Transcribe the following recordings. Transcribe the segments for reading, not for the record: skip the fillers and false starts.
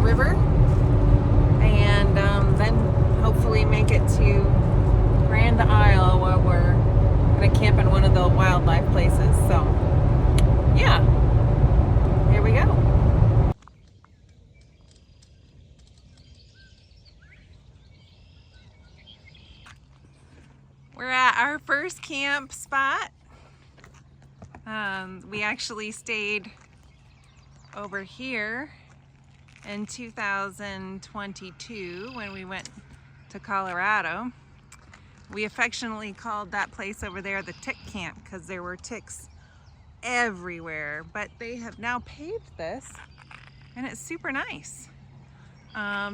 the river, and then hopefully make it to Grand Isle, where we're gonna camp in one of the wildlife places. So yeah, here we go. We're at our first camp spot. We actually stayed over here in 2022 when we went to Colorado. We affectionately called that place over there the tick camp because there were ticks everywhere, but they have now paved this and it's super nice.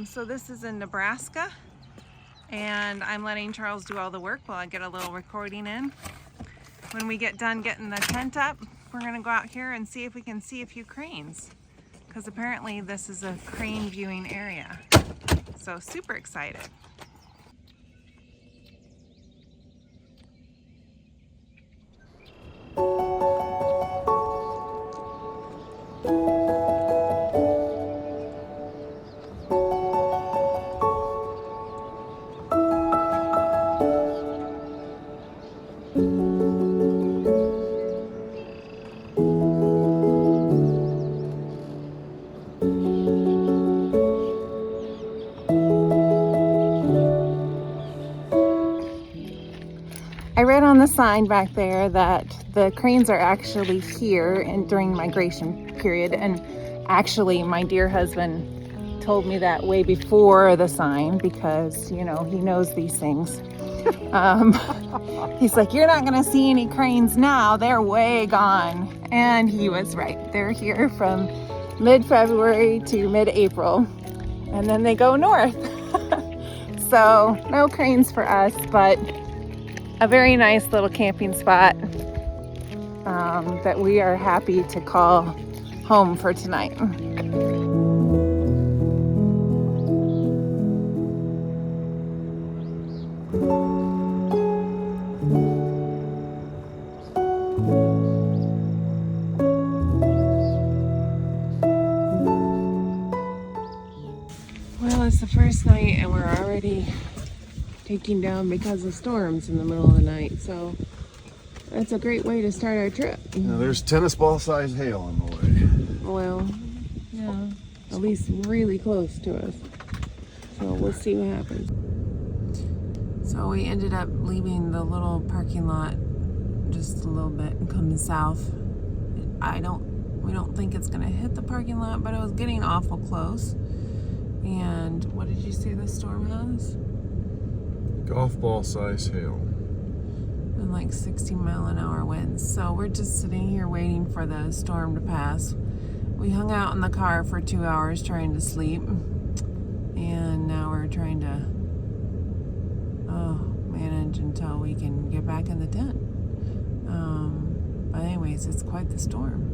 So this is in Nebraska, and I'm letting Charles do all the work while I get a little recording in. When we get done getting the tent up, we're gonna go out here and see if we can see a few cranes, because apparently this is a crane viewing area. So super excited. I read on the sign back there that the cranes are actually here and during migration period, and actually my dear husband told me that way before the sign, because you know he knows these things. He's like, you're not gonna see any cranes now, they're way gone, and he was right. They're here from mid-February to mid-April, and then they go north. So no cranes for us, but a very nice little camping spot that we are happy to call home for tonight. Well, it's the first night and we're already taking down because of storms in the middle of the night, so that's a great way to start our trip. Now there's tennis ball size hail on the way. Well, yeah, at least really close to us, so we'll see what happens. So we ended up leaving the little parking lot just a little bit and coming south. We don't think it's gonna hit the parking lot, but it was getting awful close. And what did you say the storm has? Golf ball size hail. And like 60-mile-an-hour winds. So we're just sitting here waiting for the storm to pass. We hung out in the car for 2 hours trying to sleep. And now we're trying to manage until we can get back in the tent. But anyways, it's quite the storm.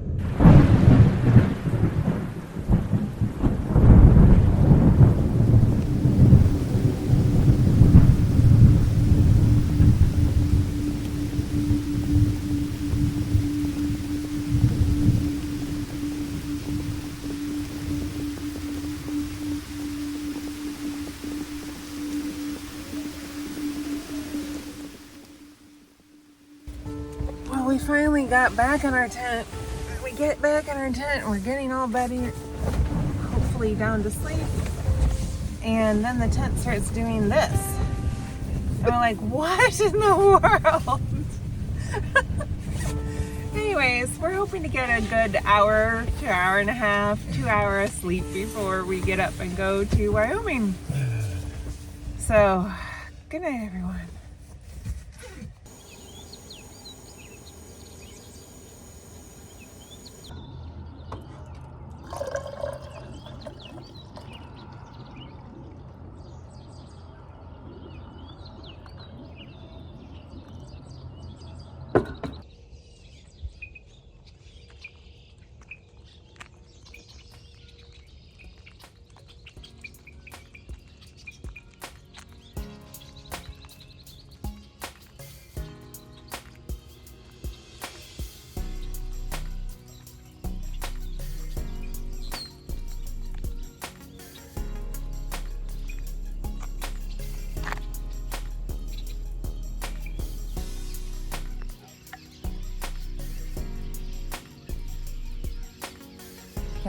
We finally got back in our tent. We get back in our tent and we're getting all better, hopefully down to sleep. And then the tent starts doing this. And we're like, what in the world? Anyways, we're hoping to get a good hour to hour and a half, 2 hours of sleep before we get up and go to Wyoming. So, good night, everyone.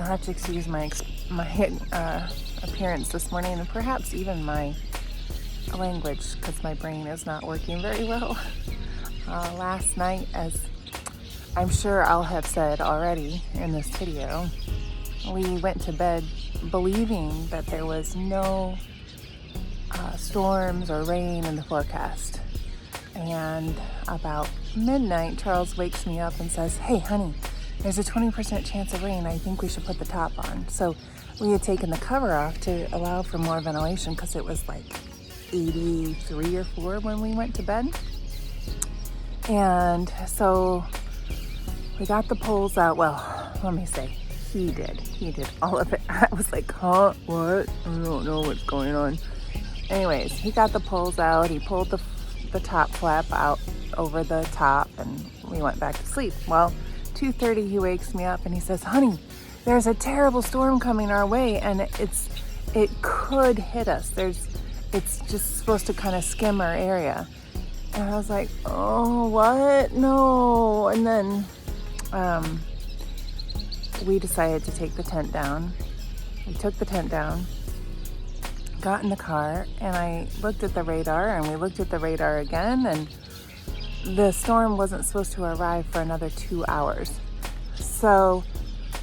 You'll have to excuse my appearance this morning, and perhaps even my language, because my brain is not working very well. Last night, as I'm sure I'll have said already in this video, we went to bed believing that there was no storms or rain in the forecast. And about midnight, Charles wakes me up and says, "Hey, honey, there's a 20% chance of rain. I think we should put the top on." So we had taken the cover off to allow for more ventilation because it was like 83 or 4 when we went to bed. And so we got the poles out. Well, let me say, he did all of it. I was like, huh, what? I don't know what's going on. Anyways, he got the poles out. He pulled the top flap out over the top, and we went back to sleep. Well, 2:30 he wakes me up and he says, "Honey, there's a terrible storm coming our way, and it could hit us. It's just supposed to kind of skim our area." And I was like, "Oh, what? No." And then we decided to take the tent down. We took the tent down, got in the car, and I looked at the radar, and we looked at the radar again, and the storm wasn't supposed to arrive for another 2 hours. So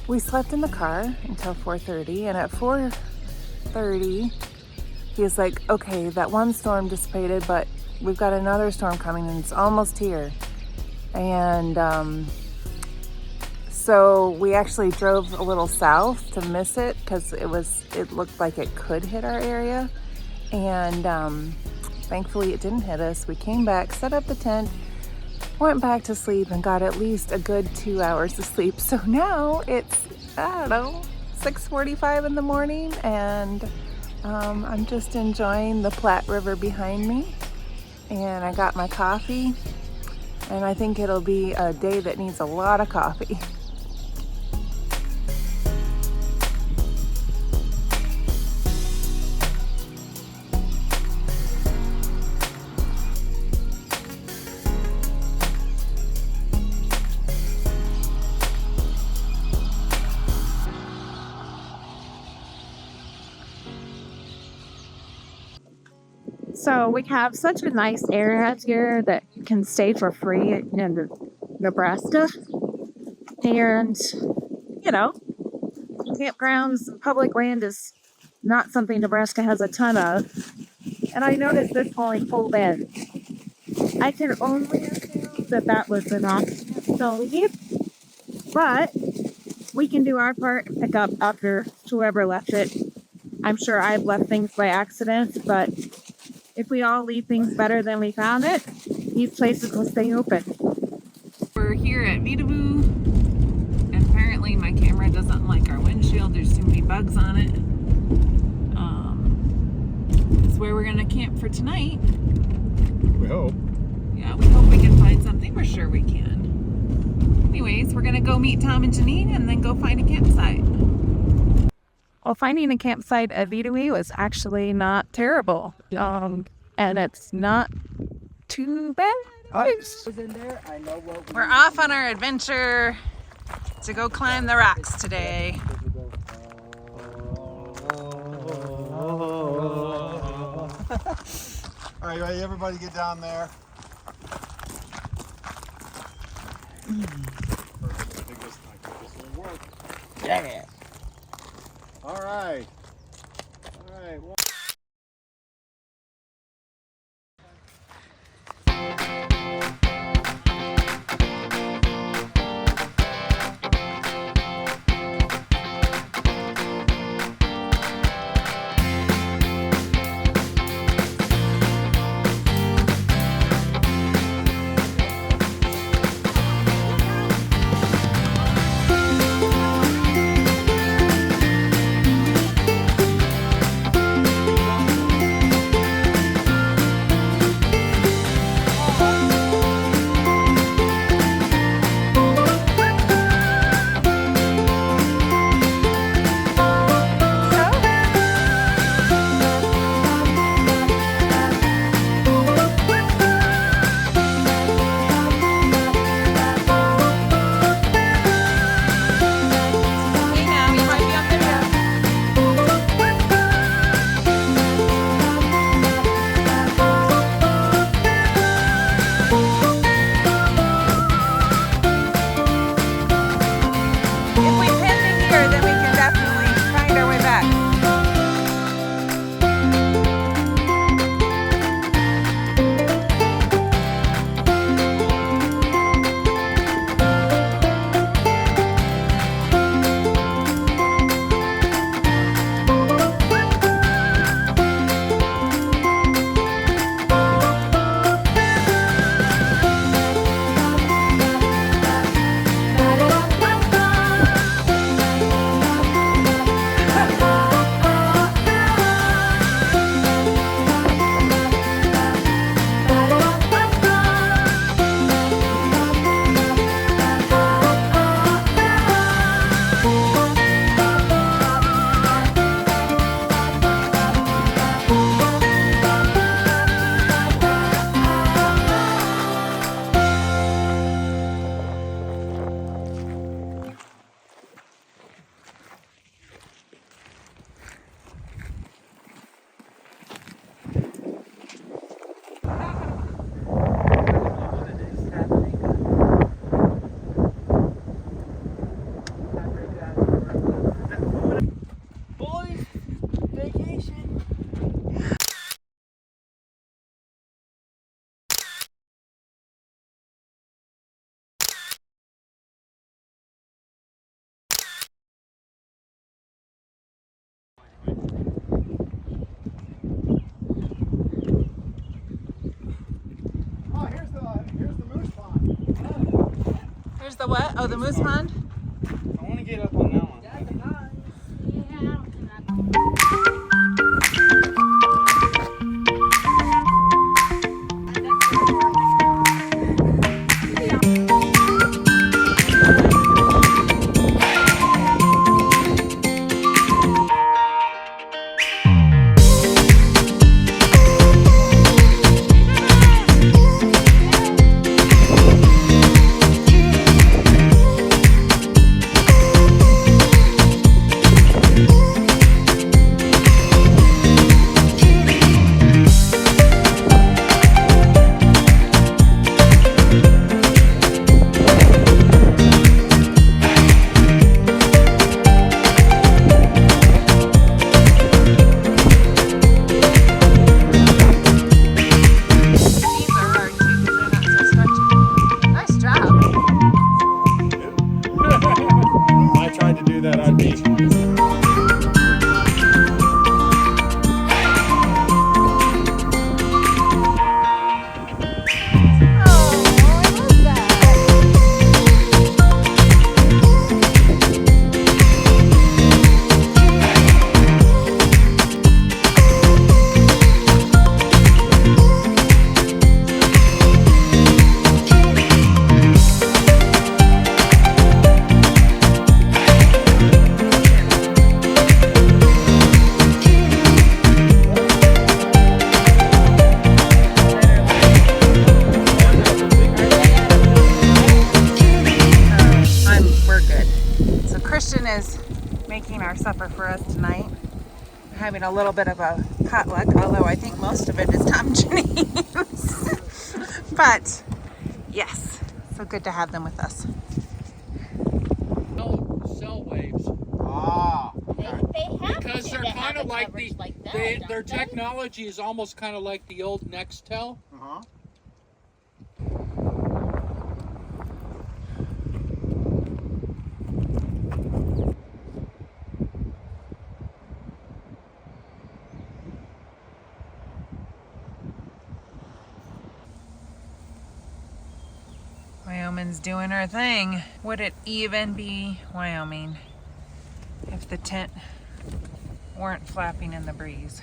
we slept in the car until 4:30, and at 4:30 he was like, "Okay, that one storm dissipated, but we've got another storm coming, and it's almost here." And so we actually drove a little south to miss it because it looked like it could hit our area. And thankfully it didn't hit us. We came back, set up the tent, went back to sleep, and got at least a good 2 hours of sleep. So now it's, I don't know, 6:45 in the morning, and I'm just enjoying the Platte River behind me. And I got my coffee, and I think it'll be a day that needs a lot of coffee. So we have such a nice area here that you can stay for free in Nebraska. And, you know, campgrounds and public land is not something Nebraska has a ton of. And I noticed this only pulled in. I can only assume that was an option to leave. But we can do our part and pick up after whoever left it. I'm sure I've left things by accident, but if we all leave things better than we found it, these places will stay open. We're here at Vedauwoo, and apparently my camera doesn't like our windshield. There's too many bugs on it. It's where we're gonna camp for tonight. We hope. Yeah, we hope we can find something. We're sure we can. Anyways, we're gonna go meet Tom and Janine and then go find a campsite. Well, finding a campsite at Vedauwoo was actually not terrible. And it's not too bad. We're off on our adventure to go climb the rocks today. All right, ready? Everybody get down there. Perfect. I think this will work. Yeah. All right. All right. Where's the what? Oh, the moose pond? I want to get up on that one. Is making our supper for us tonight. We're having a little bit of a potluck, although I think most of it is Tom Janine's. But yes, so good to have them with us. Cell waves. Ah. They have Because to they're have kind of a like coverage like that, their don't they? technology is almost kind of like the old Nextel. Uh-huh. Wyoming's doing her thing. Would it even be Wyoming if the tent weren't flapping in the breeze?